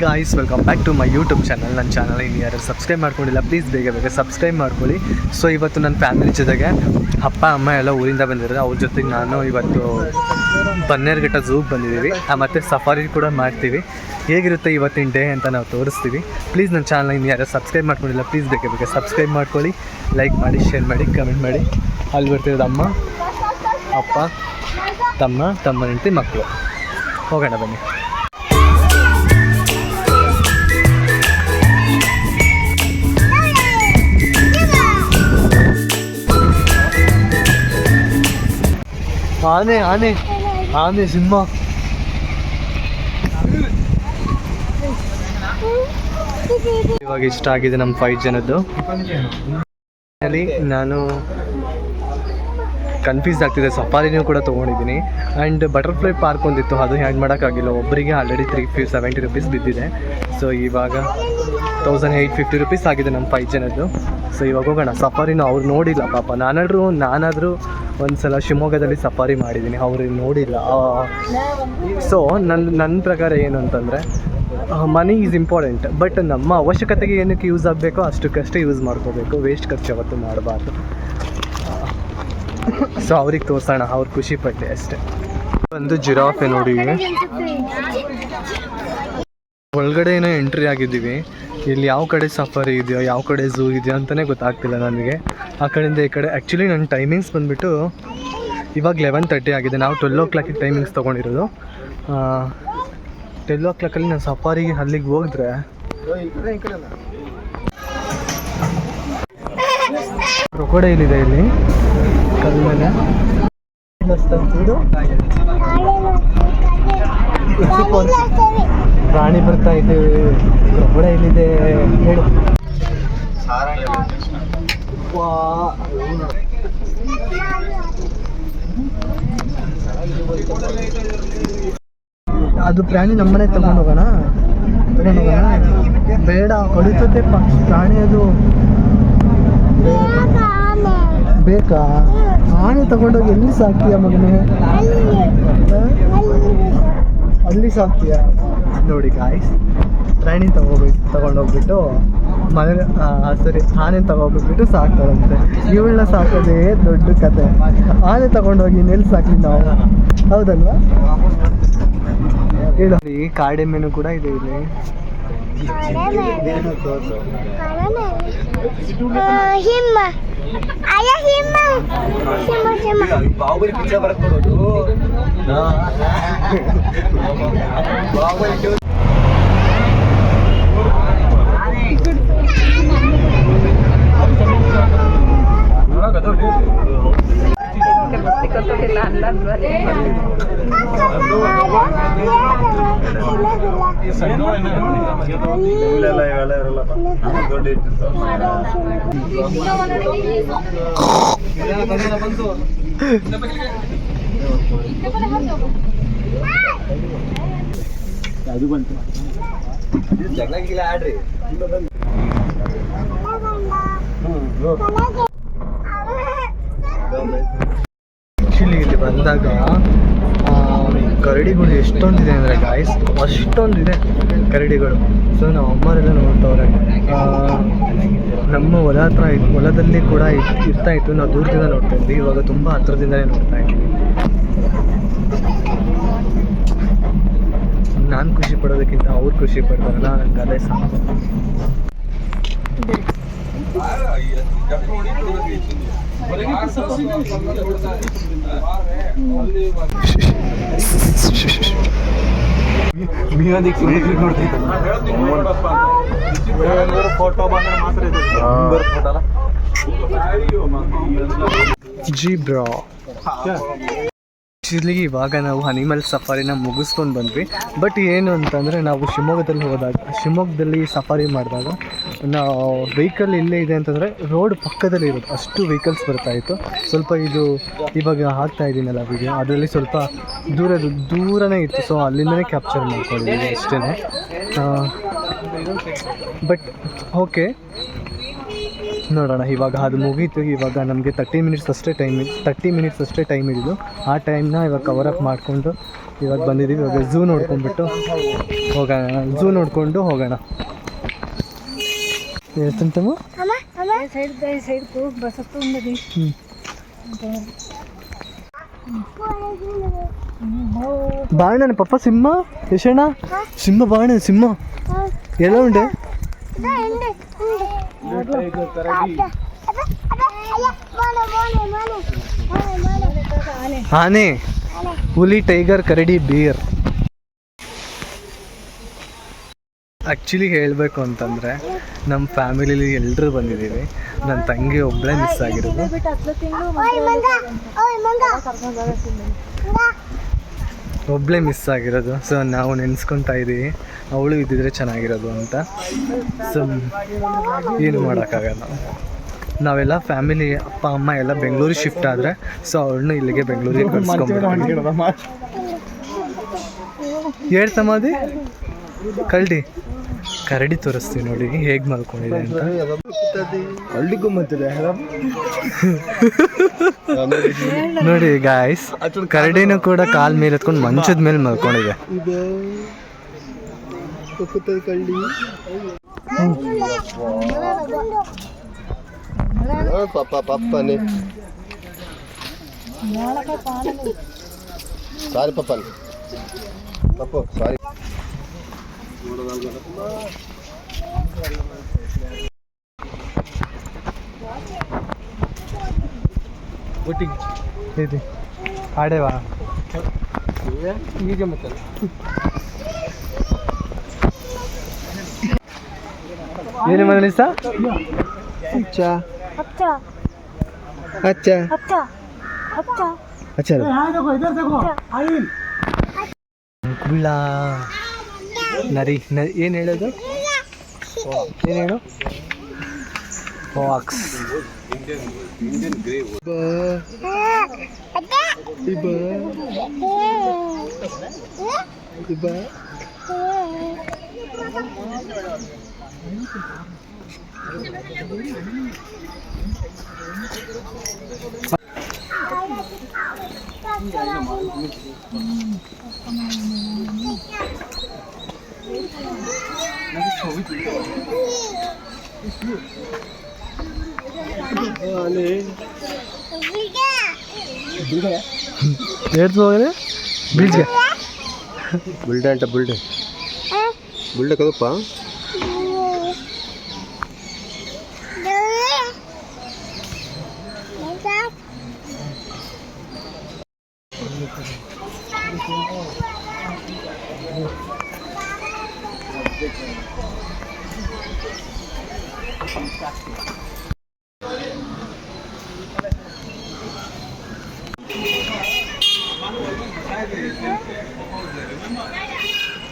Guys, welcome back to my YouTube channel. ನನ್ನ channel ಇನ್ನು ಯಾರು ಸಬ್ಸ್ಕ್ರೈಬ್ ಮಾಡ್ಕೊಂಡಿಲ್ಲ, ಪ್ಲೀಸ್ ಬೇಗ ಸಬ್ಸ್ಕ್ರೈಬ್ ಮಾಡ್ಕೊಳ್ಳಿ. ಸೊ ಇವತ್ತು ನನ್ನ ಫ್ಯಾಮಿಲಿ ಜೊತೆಗೆ ಅಪ್ಪ ಅಮ್ಮ ಎಲ್ಲ ಊರಿಂದ ಬಂದಿದ್ದಾರೆ. ಅವ್ರ ಜೊತೆಗೆ ನಾನು ಇವತ್ತು ಬನ್ನೇರುಘಟ್ಟ ಝೂಗೆ ಬಂದಿದ್ದೀವಿ. ಮತ್ತು ಸಫಾರಿ ಕೂಡ ಮಾಡ್ತೀವಿ. ಹೇಗಿರುತ್ತೆ ಇವತ್ತಿನ ಡೇ ಅಂತ ನಾವು ತೋರಿಸ್ತೀವಿ. ಪ್ಲೀಸ್ ನನ್ನ ಚಾನಲ್ ಇನ್ನು ಯಾರು ಸಬ್ಸ್ಕ್ರೈಬ್ ಮಾಡ್ಕೊಂಡಿಲ್ಲ, ಪ್ಲೀಸ್ ಬೇಗ ಸಬ್ಸ್ಕ್ರೈಬ್ ಮಾಡ್ಕೊಳ್ಳಿ, ಲೈಕ್ ಮಾಡಿ, ಶೇರ್ ಮಾಡಿ, ಕಮೆಂಟ್ ಮಾಡಿ. ಅಲ್ಲಿ ಬರ್ತಿರೋದು ಅಮ್ಮ, ಅಪ್ಪ, ತಮ್ಮ ಹೆಂಡತಿ, ಮಕ್ಕಳು. ಹೋಗೋಣ ಬನ್ನಿ. ಆನೆ ಸಿಂಹ. ಇವಾಗ ಇಷ್ಟ ಆಗಿದೆ ನಮ್ಮ 5 ಜನದ್ದು. ನಾನು ಕನ್ಫ್ಯೂಸ್ ಆಗ್ತಿದೆ. ಸಫಾರಿನೂ ಕೂಡ ತೊಗೊಂಡಿದ್ದೀನಿ. ಆ್ಯಂಡ್ ಬಟರ್ಫ್ಲೈ ಪಾರ್ಕ್ ಒಂದಿತ್ತು, ಅದು ಹ್ಯಾಂಡ್ ಮಾಡೋಕ್ಕಾಗಿಲ್ಲ. ಒಬ್ಬರಿಗೆ ಆಲ್ರೆಡಿ 370 ರೂಪೀಸ್ ಬಿದ್ದಿದೆ. ಸೊ ಇವಾಗ 1850 ರೂಪೀಸ್ ಆಗಿದೆ ನಮ್ಮ 5 ಜನದ್ದು. ಸೊ ಇವಾಗ ಹೋಗೋಣ. ಸಫಾರಿನೂ ಅವ್ರು ನೋಡಿಲ್ಲ ಪಾಪ. ನಾನಾದರೂ ಒಂದು ಸಲ ಶಿವಮೊಗ್ಗದಲ್ಲಿ ಸಫಾರಿ ಮಾಡಿದ್ದೀನಿ, ಅವರು ನೋಡಿಲ್ಲ. ಸೊ ನನ್ನ ಪ್ರಕಾರ ಏನು ಅಂತಂದರೆ, ಮನಿ ಈಸ್ ಇಂಪಾರ್ಟೆಂಟ್, ಬಟ್ ನಮ್ಮ ಅವಶ್ಯಕತೆಗೆ ಏನಕ್ಕೆ ಯೂಸ್ ಆಗಬೇಕೋ ಅಷ್ಟಕ್ಕಷ್ಟೇ ಯೂಸ್ ಮಾಡ್ಕೋಬೇಕು. ವೇಸ್ಟ್ ಖರ್ಚು ಯಾವತ್ತೂ ಮಾಡಬಾರ್ದು. ಸೊ ಅವ್ರಿಗೆ ತೋರಿಸೋಣ, ಅವ್ರು ಖುಷಿ ಪಟ್ಟೆ ಅಷ್ಟೇ. ಒಂದು ಜಿರಾಫೆ ನೋಡಿ, ಒಳಗಡೆ ಏನೋ ಎಂಟ್ರಿ ಆಗಿದ್ದೀವಿ. ಇಲ್ಲಿ ಯಾವ ಕಡೆ ಸಫಾರಿ ಇದೆಯೋ, ಯಾವ ಕಡೆ ಝೂ ಇದೆಯೋ ಅಂತಲೇ ಗೊತ್ತಾಗ್ತಿಲ್ಲ ನನಗೆ. ಆ ಕಡೆಯಿಂದ ಈ ಕಡೆ. ಆ್ಯಕ್ಚುಲಿ ನನ್ನ ಟೈಮಿಂಗ್ಸ್ ಬಂದುಬಿಟ್ಟು ಇವಾಗ 11:30 ಆಗಿದೆ. ನಾವು 12 o'clock ಟೈಮಿಂಗ್ಸ್ ತೊಗೊಂಡಿರೋದು. 12 o'clock ನಾನು ಸಫಾರಿಗೆ ಅಲ್ಲಿಗೆ ಹೋಗಿದ್ರೆ ಕ್ರೊಕೊಡೈಲ್ ಇದೆ ಇಲ್ಲಿ ಕಲ್ ಮೇಲೆ. ಪ್ರಾಣಿ ಬರ್ತಾ ಇದ್ದೀವಿ. ಕ್ರೊಕೊಡೈಲ್ ಇದೆ ಹೇಳು. ಅದು ಪ್ರಾಣಿ ನಮ್ಮನೆ ತಗೊಂಡು ಹೋಗೋಣ. ಬೇಡ, ಹೊಡಿತದೆ ಪ್ರಾಣಿ. ಅದು ಬೇಕಾ? ಆನೆ ತಗೊಂಡೋಗಿ ಎಲ್ಲಿ ಸಾಕ್ತೀಯ ಮಗನೇ? ಅಲ್ಲಿ ಸಾಕ್ತೀಯ? ನೋಡಿ ಗಾಯ್ಸ್, ಪ್ರಾಣಿ ತಗೊಂಡೋಗ್ಬಿಟ್ಟು ಮನೆ, ಸರಿ, ಆನೆ ತಗೊಂಡ್ಬಿಟ್ಟು ಸಾಕ್ತಾರಂತೆ. ಇವಳನ್ನ ಸಾಕೋದೇ ದೊಡ್ಡ ಕತೆ. ಆನೆ ತಗೊಂಡೋಗಿ ನೆಲ್ಲಿ ಸಾಕಿ ನಾವು, ಹೌದಲ್ವಾ? ಹೇಳಿ. ಕಾಡೆಮ್ಮೆನೂ ಕೂಡ ಇದೆ ಇಲ್ಲಿ. ಅದು ಬಂತು. ಜಗಳ ಆಡ್ರಿ. ಆ್ಯಕ್ಚುಲಿ ಇಲ್ಲಿ ಬಂದಾಗ ಕರಡಿಗಳು ಎಷ್ಟೊಂದಿದೆ ಅಂದರೆ ಗಾಯ್ಸ್, ಅಷ್ಟೊಂದಿದೆ ಕರಡಿಗಳು. ಸೊ ನಾವು ಅಮ್ಮರೆಲ್ಲ ನೋಡ್ತವ್ರೆ. ನಮ್ಮ ಹೊಲದಲ್ಲಿ ಕೂಡ ಇರ್ತಾಯಿತ್ತು. ನಾವು ದೂರದಿಂದ ನೋಡ್ತಾ ಇದ್ವಿ, ಇವಾಗ ತುಂಬ ಹತ್ರದಿಂದಲೇ ನೋಡ್ತಾ ಇದ್ದೀವಿ. ನಾನು ಖುಷಿ ಪಡೋದಕ್ಕಿಂತ ಅವ್ರು ಖುಷಿ ಪಡ್ತಾರಲ್ಲ, ನನಗೆ ಅದೇ ಸಾಕು. ಜಿ ಬ್ರೋ, ಆ್ಯಕ್ಚುಲಿ ಇವಾಗ ನಾವು ಅನಿಮಲ್ ಸಫಾರಿನ ಮುಗಿಸ್ಕೊಂಡು ಬಂದ್ವಿ. ಬಟ್ ಏನು ಅಂತಂದರೆ, ನಾವು ಶಿವಮೊಗ್ಗದಲ್ಲಿ ಸಫಾರಿ ಮಾಡಿದಾಗ ನಾವು ವೆಹಿಕಲ್ ಇಲ್ಲೇ ಇದೆ ಅಂತಂದರೆ ರೋಡ್ ಪಕ್ಕದಲ್ಲಿ ಇರೋದು, ಅಷ್ಟು ವೆಹಿಕಲ್ಸ್ ಬರ್ತಾಯಿತ್ತು. ಸ್ವಲ್ಪ ಇದು ಇವಾಗ ಹಾಕ್ತಾ ಇದ್ದೀನಲ್ಲ ವಿಡಿಯೋ, ಅದರಲ್ಲಿ ಸ್ವಲ್ಪ ದೂರನೇ ಇತ್ತು. ಸೊ ಅಲ್ಲಿಂದನೇ ಕ್ಯಾಪ್ಚರ್ ಮಾಡ್ಕೊಂಡಿದ್ದೀನಿ ಅಷ್ಟೇ. ಬಟ್ ಓಕೆ, ನೋಡೋಣ. ಇವಾಗ ಅದು ಮುಗೀತು. ಇವಾಗ ನಮಗೆ 30 ಮಿನಿಟ್ಸ್ ಅಷ್ಟೇ ಟೈಮ್ ಇದ್ದು. ಆ ಟೈಮ್ನ ಇವಾಗ ಕವರ್ ಅಪ್ ಮಾಡಿಕೊಂಡು ಇವತ್ತು ಬಂದಿದ್ದೀವಿ. ಇವಾಗ ಝೂ ನೋಡ್ಕೊಂಡ್ಬಿಟ್ಟು ಹೋಗೋಣ, ಝೂ ನೋಡಿಕೊಂಡು ಹೋಗೋಣ. ಹೇಳ್ತಂತಮ್ಮ బాగుండే పప్ప సింహ యశణ సింహ బాగుండే సింహ ఎలా ఉండే ಆನೆ ಹುಲಿ ಟೈಗರ್ ಕರಡಿ ಬೀರ್. ಆ್ಯಕ್ಚುಲಿ ಹೇಳಬೇಕು ಅಂತಂದರೆ ನಮ್ಮ ಫ್ಯಾಮಿಲಿಲಿ ಎಲ್ಲರೂ ಬಂದಿದ್ದೀವಿ. ನನ್ನ ತಂಗಿ ಒಬ್ಬಳೇ ಮಿಸ್ ಆಗಿರೋದು. ಒಬ್ಬಳೇ ಮಿಸ್ ಆಗಿರೋದು. ಸೊ ನಾವು ನೆನೆಸ್ಕೊತಾ ಇದ್ದೀವಿ ಅವಳು ಇದ್ದಿದ್ರೆ ಚೆನ್ನಾಗಿರೋದು ಅಂತ. ಸೊ ಏನು ಮಾಡೋಕ್ಕಾಗಲ್ಲ. ನಾವೆಲ್ಲ ಫ್ಯಾಮಿಲಿ ಅಪ್ಪ ಅಮ್ಮ ಎಲ್ಲ ಬೆಂಗಳೂರಿಗೆ ಶಿಫ್ಟ್ ಆದರೆ ಸೊ ಅವಳನ್ನು ಇಲ್ಲಿಗೆ ಬೆಂಗಳೂರಿಗೆ ಕಳ್ಸ್ಕೊಂಡ್ಬಿಡ್ತೀವಿ. ಹೇಳ್ತಮ್ಮದಿ ಕರಡಿ ತೋರಿಸ್ತೀವಿ ನೋಡಿ ಹೇಗೆ ಮಲ್ಕೊಂಡಿದೆ ಅಂತ. ನೋಡಿ ಗಾಯ್ಸ್, ಕರಡಿನೂ ಕೂಡ ಕಾಲ್ ಮೇಲೆ ಎತ್ಕೊಂಡು ಮಂಚದ ಮೇಲೆ ಮಲ್ಕೊಂಡಿದೆ. ఇది ఆడేవా ಏನು ಮನಲಿಸ್ತಾ ಅಚ್ಚಾ ಅಚ್ಚಾ ಅಚ್ಚಾ ಅಚ್ಚಾ ಅಚ್ಚಾ ಅಚ್ಚಾ ಗುಳ್ಳ ನರಿ ಏನು ಹೇಳೋದು? ಏನು ಹೇಳು? ಫಾಕ್ಸ್. ఏడుకోవాలి బీచ్గా బుల్డే అంట బుల్డే బుల్డే కదప్ప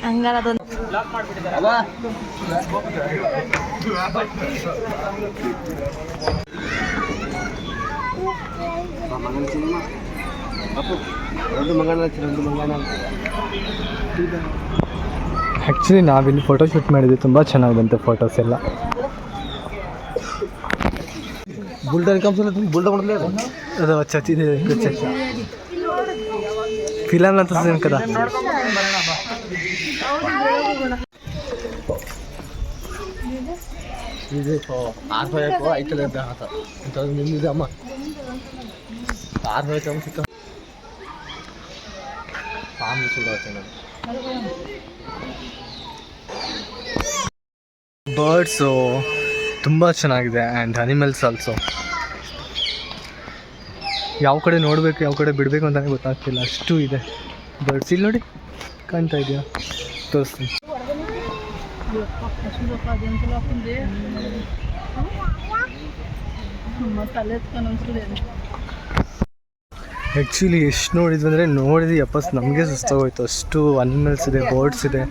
ಹಂಗಾರದೊಂದು ಆ್ಯಕ್ಚುಲಿ ನಾವಿಲ್ಲಿ ಫೋಟೋ ಶೂಟ್ ಮಾಡಿದ್ವಿ, ತುಂಬ ಚೆನ್ನಾಗಿ ಬಂತು ಫೋಟೋಸ್ ಎಲ್ಲ. ಅದು ಚಚ್ಚಿದೆ ಫಿಲಮ್ ಅಂತ ಕದ ಇದು ಆರ್ಭಯಕ್ಕೂ ಐತಲ್ಲ ಹಾತ ಇಂಥದ್ದು ನಿಮ್ಮಿದೆ ಅಮ್ಮ ಆರ್ಭಯಕ್ಕೆ ಸಿಕ್ಕ ಪಾಮ್ ಬರ್ಡ್ಸು ತುಂಬ ಚೆನ್ನಾಗಿದೆ ಆ್ಯಂಡ್ ಅನಿಮಲ್ಸ್ ಆಲ್ಸೋ. ಯಾವ ಕಡೆ ನೋಡಬೇಕು ಯಾವ ಕಡೆ ಬಿಡಬೇಕು ಅಂತಲೇ ಗೊತ್ತಾಗ್ತಿಲ್ಲ, ಅಷ್ಟು ಇದೆ ಬರ್ಡ್ಸ್. ಇಲ್ಲಿ ನೋಡಿ ಕಾಣ್ತಾ ಇದೆಯಾ? ತೋರಿಸ್ತೀನಿ. ಆ್ಯಕ್ಚುಲಿ ಎಷ್ಟು ನೋಡಿದ್ವಿ ಅಂದರೆ ನಮಗೆ ಸುಸ್ತಾಗೋಯ್ತು. ಅಷ್ಟು ಅನಿಮಲ್ಸ್ ಇದೆ, ಬರ್ಡ್ಸ್ ಇದೆ,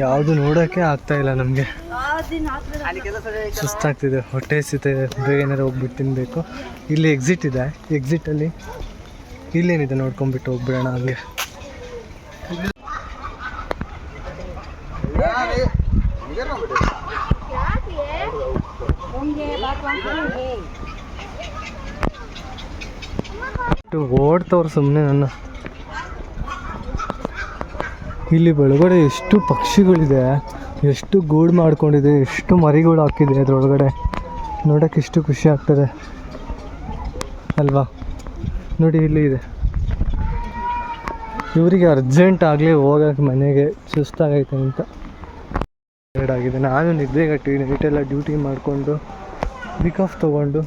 ಯಾವುದು ನೋಡೋಕ್ಕೆ ಆಗ್ತಾಯಿಲ್ಲ ನಮಗೆ. ಸುಸ್ತಾಗ್ತಿದೆ, ಹೊಟ್ಟೆ ಹಸಿತಿದೆ, ಬೇಗ ಏನಾರು ಹೋಗ್ಬಿಟ್ಟು ತಿನ್ನಬೇಕು. ಇಲ್ಲಿ ಎಕ್ಸಿಟ್ ಇದೆ, ಎಕ್ಸಿಟಲ್ಲಿ ಇಲ್ಲೇನಿದೆ ನೋಡ್ಕೊಂಬಿಟ್ಟು ಹೋಗ್ಬಿಡೋಣ ಹಂಗೆ. ಓಡ್ತವ್ರು ಸುಮ್ಮನೆ ನನ್ನ ಇಲ್ಲಿ ಒಳಗಡೆ ಎಷ್ಟು ಪಕ್ಷಿಗಳಿದೆ, ಎಷ್ಟು ಗೂಡು ಮಾಡ್ಕೊಂಡಿದೆ, ಎಷ್ಟು ಮರಿಗಳು ಹಾಕಿದೆ ಅದರೊಳಗಡೆ. ನೋಡೋಕ್ಕೆ ಎಷ್ಟು ಖುಷಿ ಆಗ್ತದೆ ಅಲ್ವಾ. ನೋಡಿ ಇಲ್ಲಿ ಇದೆ. ಇವರಿಗೆ ಅರ್ಜೆಂಟ್ ಆಗಲಿ ಹೋಗೋಕ್ಕೆ ಮನೆಗೆ, ಸುಸ್ತಾಗೈತೆ ಅಂತ ಆಗಿದೆ. ನಾನು ನಿದ್ದೆಗಟ್ಟಿ ನೈಟೆಲ್ಲ ಡ್ಯೂಟಿ ಮಾಡಿಕೊಂಡು ವೀಕ್ ಆಫ್ ತೊಗೊಂಡು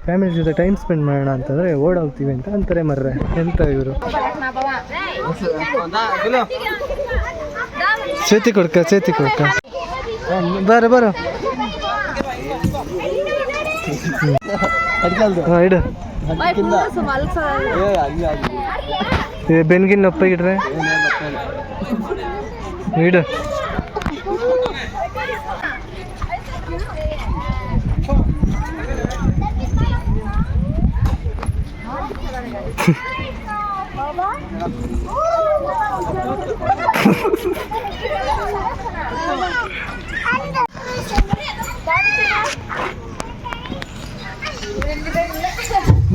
ಫ್ಯಾಮಿಲಿ ಜೊತೆ ಟೈಮ್ ಸ್ಪೆಂಡ್ ಮಾಡೋಣ ಅಂತಂದರೆ ಓಡೋಗ್ತೀವಿ ಅಂತ ಅಂತಾರೆ ಮರ್ರೆ. ಎಂತ ಇವರು. ಚೇತಿ ಕೊಡ್ಕ ಬರ ಇಡು. ಬೆನ್ಗಿನ್ ನೊಪ್ಪಾಗಿಡ್ರೆ ಇಡು.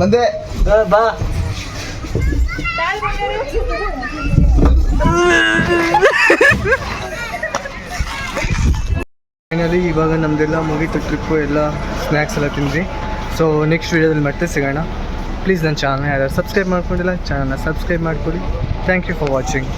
ಬಂದೆ ಬಾ. ಫೈನಲಿ ಇವಾಗ ನಮ್ಮದೆಲ್ಲ ಮುಗೀತು ಟ್ರಿಪ್ಪು, ಎಲ್ಲ ಸ್ನ್ಯಾಕ್ಸ್ ಎಲ್ಲ ತಿಂದ್ವಿ. ಸೊ ನೆಕ್ಸ್ಟ್ ವೀಡಿಯೋದಲ್ಲಿ ಮತ್ತೆ ಸಿಗೋಣ. ಪ್ಲೀಸ್ ನನ್ನ ಚಾನಲ್ ಯಾರು ಸಬ್ಸ್ಕ್ರೈಬ್ ಮಾಡ್ಕೊಂಡಿಲ್ಲ ಚಾನಲ್ನ ಸಬ್ಸ್ಕ್ರೈಬ್ ಮಾಡಿಕೊಡಿ. Thank you for watching.